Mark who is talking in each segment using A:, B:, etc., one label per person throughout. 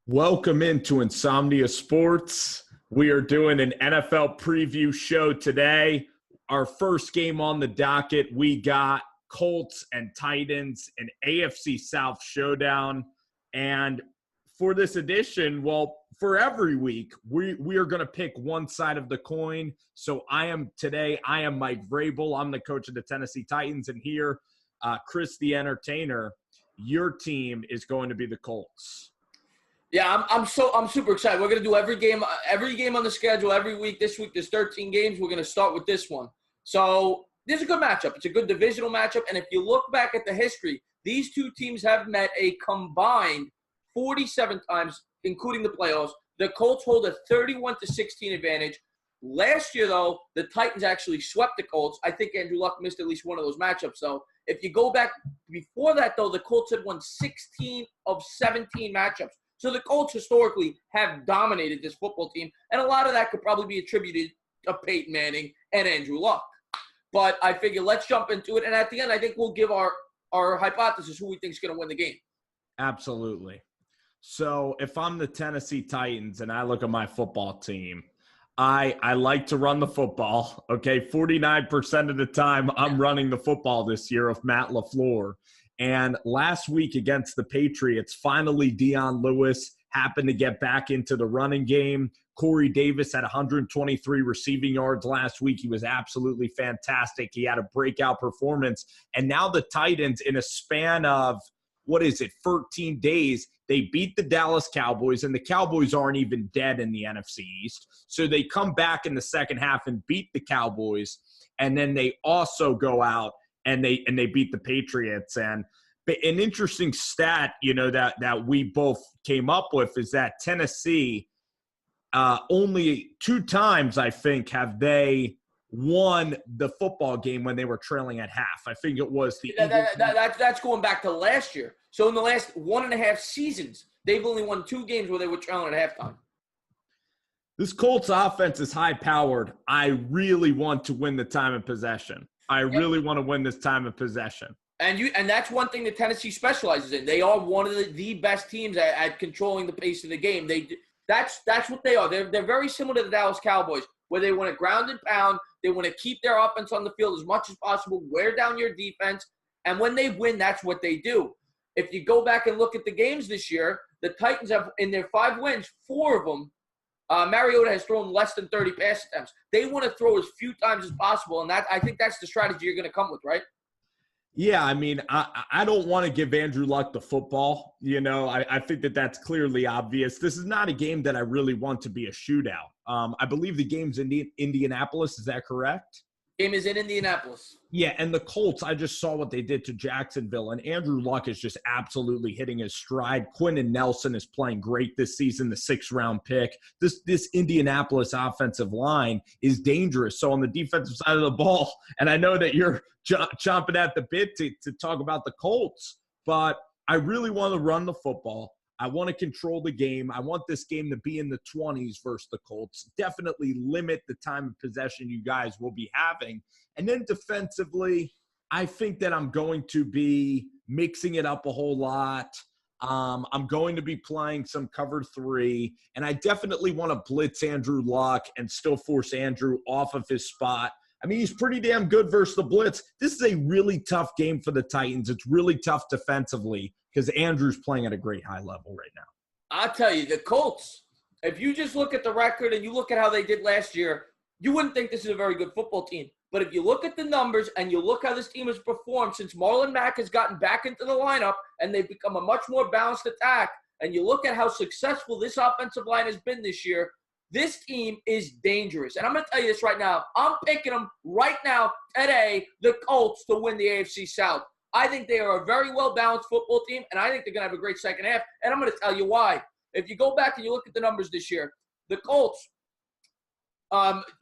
A: Welcome into Insomnia Sports. We are doing an NFL preview show today. Our first game on the docket, we got Colts and Titans, an AFC South showdown. And for this edition, well, for every week, we are going to pick one side of the coin. So I am Mike Vrabel. I'm the coach of the Tennessee Titans. And here, Chris the Entertainer, your team is going to be the Colts.
B: Yeah, I'm super excited. We're gonna do every game on the schedule every week. This week there's 13 games. We're gonna start with this one. So this is a good matchup. It's a good divisional matchup. And if you look back at the history, these two teams have met a combined 47 times, including the playoffs. The Colts hold a 31-16 advantage. Last year, though, the Titans actually swept the Colts. I think Andrew Luck missed at least one of those matchups, though. If you go back before that, though, the Colts had won 16 of 17 matchups. So the Colts historically have dominated this football team, and a lot of that could probably be attributed to Peyton Manning and Andrew Luck. But I figure let's jump into it, and at the end, I think we'll give our hypothesis who we think is going to win the game.
A: Absolutely. So if I'm the Tennessee Titans and I look at my football team, I like to run the football. Okay, 49% of the time I'm running the football this year of Matt LaFleur. And last week against the Patriots, finally Dion Lewis happened to get back into the running game. Corey Davis had 123 receiving yards last week. He was absolutely fantastic. He had a breakout performance. And now the Titans, in a span of, 13 days, they beat the Dallas Cowboys, and the Cowboys aren't even dead in the NFC East. So they come back in the second half and beat the Cowboys, and then they also go out and they beat the Patriots. And an interesting stat, that we both came up with is that Tennessee, only 2 times, I think, have they won the football game when they were trailing at half. I think it was the
B: that's going back to last year. So in the last 1.5 seasons, they've only won 2 games where they were trailing at halftime.
A: This Colts offense is high-powered. I really want to win the time of possession. I really want to win this time of possession.
B: And that's one thing that Tennessee specializes in. They are one of the best teams at controlling the pace of the game. That's what they are. They're very similar to the Dallas Cowboys, where they want to ground and pound. They want to keep their offense on the field as much as possible, wear down your defense, and when they win, that's what they do. If you go back and look at the games this year, the Titans have, in their 5 wins, 4 of them, Mariota has thrown less than 30 pass attempts. They want to throw as few times as possible, and I think that's the strategy you're going to come with, right?
A: Yeah, I mean, I don't want to give Andrew Luck the football. I think that's clearly obvious. This is not a game that I really want to be a shootout. I believe the game's in Indianapolis. Is that correct?
B: Game is in Indianapolis.
A: Yeah, and the Colts, I just saw what they did to Jacksonville, and Andrew Luck is just absolutely hitting his stride. Quentin Nelson is playing great this season, the 6th-round pick. This Indianapolis offensive line is dangerous. So on the defensive side of the ball, and I know that you're chomping at the bit to talk about the Colts, but I really want to run the football. I want to control the game. I want this game to be in the 20s versus the Colts. Definitely limit the time of possession you guys will be having. And then defensively, I think that I'm going to be mixing it up a whole lot. I'm going to be playing some cover 3, and I definitely want to blitz Andrew Luck and still force Andrew off of his spot. I mean, he's pretty damn good versus the blitz. This is a really tough game for the Titans. It's really tough defensively because Andrew's playing at a great high level right now.
B: I'll tell you, the Colts, if you just look at the record and you look at how they did last year, you wouldn't think this is a very good football team. But if you look at the numbers and you look how this team has performed since Marlon Mack has gotten back into the lineup and they've become a much more balanced attack, and you look at how successful this offensive line has been this year, this team is dangerous. And I'm going to tell you this right now. I'm picking them right now, today, the Colts to win the AFC South. I think they are a very well-balanced football team, and I think they're going to have a great second half. And I'm going to tell you why. If you go back and you look at the numbers this year, the Colts,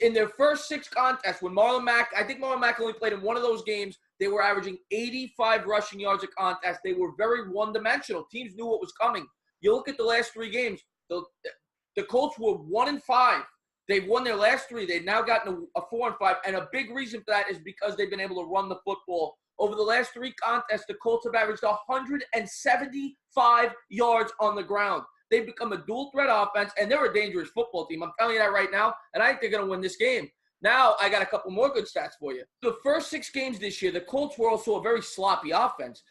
B: in their first 6 contests, when I think Marlon Mack only played in one of those games, they were averaging 85 rushing yards a contest. They were very one-dimensional. Teams knew what was coming. You look at the last 3 games, the Colts were 1-5. They've won their last 3. They've now gotten a 4-5, and a big reason for that is because they've been able to run the football. Over the last 3 contests, the Colts have averaged 175 yards on the ground. They've become a dual threat offense, and they're a dangerous football team. I'm telling you that right now, and I think they're going to win this game. Now, I got a couple more good stats for you. The first 6 games this year, the Colts were also a very sloppy offense.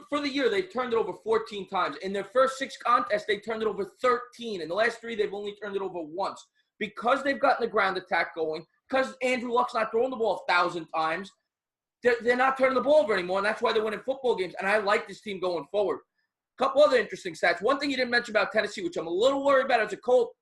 B: For the year, they've turned it over 14 times. In their first 6 contests, they turned it over 13. In the last 3, they've only turned it over once. Because they've gotten the ground attack going, because Andrew Luck's not throwing the ball 1,000 times, they're not turning the ball over anymore, and that's why they're winning football games. And I like this team going forward. A couple other interesting stats. One thing you didn't mention about Tennessee, which I'm a little worried about as a Colt,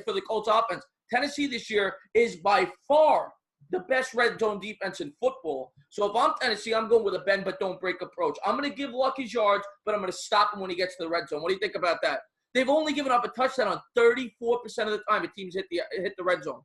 B: for the Colts offense, Tennessee this year is by far the best red zone defense in football. So if I'm Tennessee, I'm going with a bend but don't break approach. I'm going to give Luck his yards, but I'm going to stop him when he gets to the red zone. What do you think about that? They've only given up a touchdown on 34% of the time a team's hit the red zone.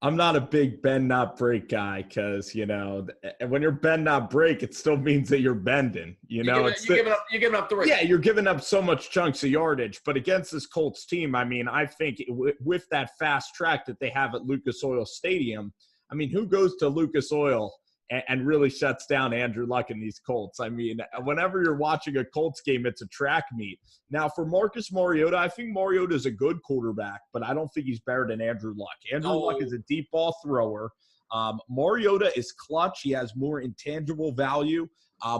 A: I'm not a big bend not break guy because, when you're bend not break, it still means that you're bending.
B: You're giving up 3.
A: Yeah, you're giving up so much chunks of yardage. But against this Colts team, I think with that fast track that they have at Lucas Oil Stadium, who goes to Lucas Oil and really shuts down Andrew Luck and these Colts? Whenever you're watching a Colts game, it's a track meet. Now, for Marcus Mariota, I think Mariota is a good quarterback, but I don't think he's better than Andrew Luck. Andrew Luck is a deep ball thrower. Mariota is clutch. He has more intangible value.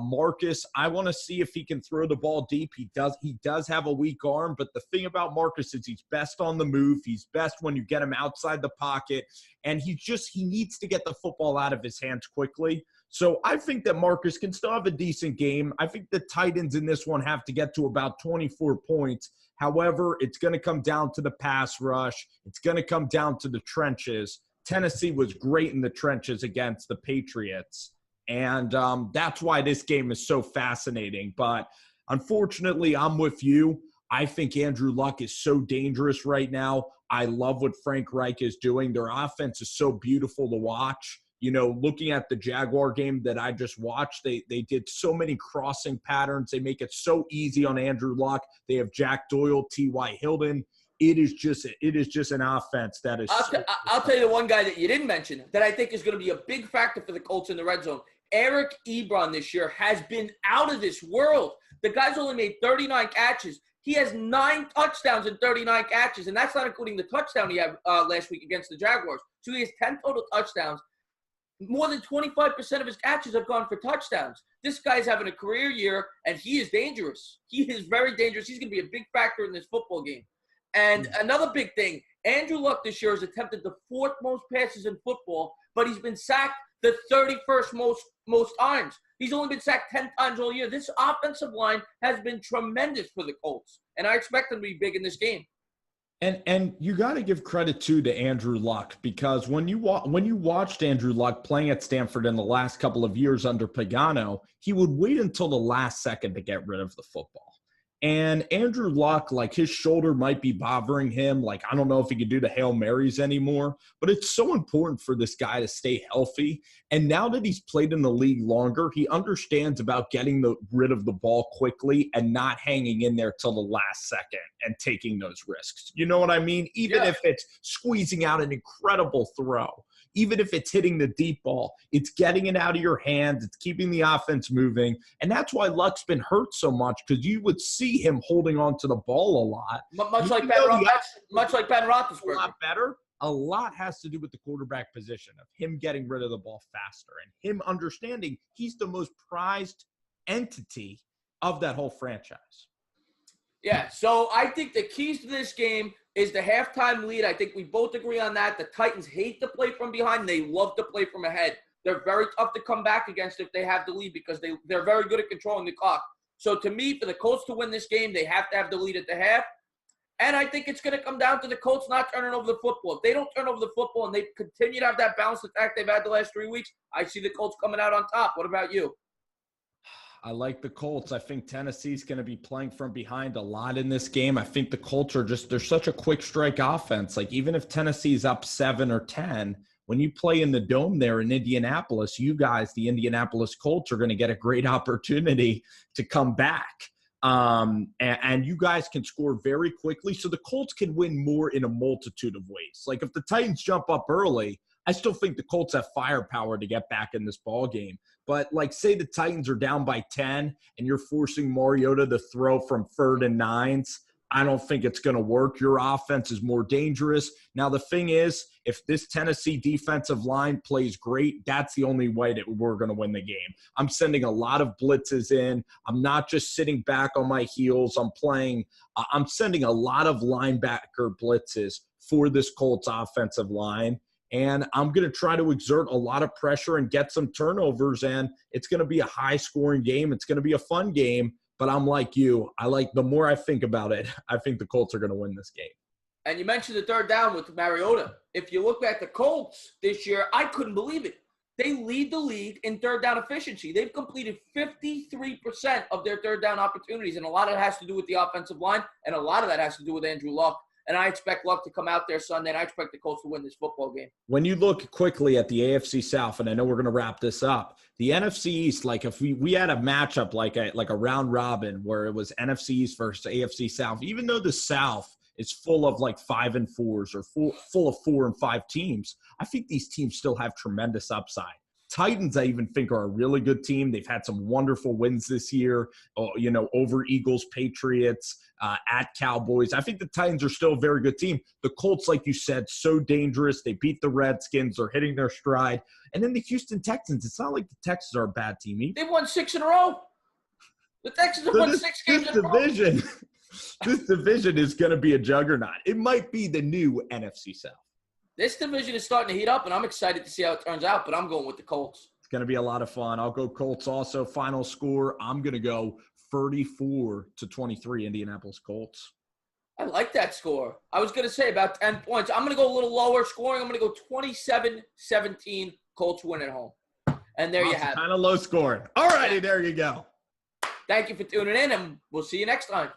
A: Marcus, I want to see if he can throw the ball deep. He does have a weak arm, but the thing about Marcus is he's best on the move. He's best when you get him outside the pocket, and he needs to get the football out of his hands quickly. So I think that Marcus can still have a decent game. I think the Titans in this one have to get to about 24 points. However, it's going to come down to the pass rush. It's going to come down to the trenches. Tennessee was great in the trenches against the Patriots. And that's why this game is so fascinating. But unfortunately, I'm with you. I think Andrew Luck is so dangerous right now. I love what Frank Reich is doing. Their offense is so beautiful to watch. Looking at the Jaguar game that I just watched, they did so many crossing patterns. They make it so easy on Andrew Luck. They have Jack Doyle, T.Y. Hilton. It is just an offense that is.
B: I'll tell you the one guy that you didn't mention that I think is going to be a big factor for the Colts in the red zone. Eric Ebron this year has been out of this world. The guy's only made 39 catches. He has 9 touchdowns and 39 catches, and that's not including the touchdown he had last week against the Jaguars. So he has 10 total touchdowns. More than 25% of his catches have gone for touchdowns. This guy's having a career year, and he is dangerous. He is very dangerous. He's going to be a big factor in this football game. And another big thing, Andrew Luck this year has attempted the 4th most passes in football, but he's been sacked the 31st most times. He's only been sacked 10 times all year. This offensive line has been tremendous for the Colts, and I expect them to be big in this game.
A: And you got to give credit too to Andrew Luck, because when you watched Andrew Luck playing at Stanford in the last couple of years under Pagano, he would wait until the last second to get rid of the football. And Andrew Luck, his shoulder might be bothering him. I don't know if he can do the Hail Marys anymore, but it's so important for this guy to stay healthy. And now that he's played in the league longer, he understands about getting rid of the ball quickly and not hanging in there till the last second and taking those risks. You know what I mean? Even if it's squeezing out an incredible throw. Even if it's hitting the deep ball, it's getting it out of your hands. It's keeping the offense moving. And that's why Luck's been hurt so much, because you would see him holding on to the ball a lot.
B: Much like Ben Roethlisberger.
A: A lot better. A lot has to do with the quarterback position, of him getting rid of the ball faster and him understanding he's the most prized entity of that whole franchise.
B: Yeah, so I think the keys to this game is the halftime lead. I think we both agree on that. The Titans hate to play from behind. They love to play from ahead. They're very tough to come back against if they have the lead, because they're very good at controlling the clock. So to me, for the Colts to win this game, they have to have the lead at the half. And I think it's going to come down to the Colts not turning over the football. If they don't turn over the football and they continue to have that balanced attack they've had the last 3 weeks, I see the Colts coming out on top. What about you?
A: I like the Colts. I think Tennessee's going to be playing from behind a lot in this game. I think the Colts they're such a quick strike offense. Even if Tennessee's up 7 or 10, when you play in the Dome there in Indianapolis, you guys, the Indianapolis Colts, are going to get a great opportunity to come back. And you guys can score very quickly. So the Colts can win more in a multitude of ways. If the Titans jump up early, I still think the Colts have firepower to get back in this ball game. But say the Titans are down by 10 and you're forcing Mariota to throw from 3rd and 9s. I don't think it's going to work. Your offense is more dangerous. Now, the thing is, if this Tennessee defensive line plays great, that's the only way that we're going to win the game. I'm sending a lot of blitzes in. I'm not just sitting back on my heels. I'm sending a lot of linebacker blitzes for this Colts offensive line. And I'm going to try to exert a lot of pressure and get some turnovers. And it's going to be a high-scoring game. It's going to be a fun game. But I'm like you. The more I think about it, I think the Colts are going to win this game.
B: And you mentioned the third down with Mariota. If you look at the Colts this year, I couldn't believe it. They lead the league in third down efficiency. They've completed 53% of their third down opportunities, and a lot of it has to do with the offensive line, and a lot of that has to do with Andrew Luck. And I expect Luck to come out there Sunday, and I expect the Colts to win this football game.
A: When you look quickly at the AFC South, and I know we're going to wrap this up, the NFC East, like if we had a matchup like a round robin where it was NFC East versus AFC South, even though the South is full of like 5 and 4s or full of 4 and 5 teams, I think these teams still have tremendous upside. Titans, I even think, are a really good team. They've had some wonderful wins this year, over Eagles, Patriots, at Cowboys. I think the Titans are still a very good team. The Colts, like you said, so dangerous. They beat the Redskins. They're hitting their stride. And then the Houston Texans, it's not like the Texans are a bad team either.
B: They've won 6 in a row. The Texans have won 6 games in a row.
A: This division is going to be a juggernaut. It might be the new NFC South.
B: This division is starting to heat up, and I'm excited to see how it turns out, but I'm going with the Colts.
A: It's going to be a lot of fun. I'll go Colts also. Final score, I'm going to go 34-23 Indianapolis Colts.
B: I like that score. I was going to say about 10 points. I'm going to go a little lower scoring. I'm going to go 27-17 Colts win at home. And there you have it.
A: Kind of low scoring. All righty, there you go.
B: Thank you for tuning in, and we'll see you next time.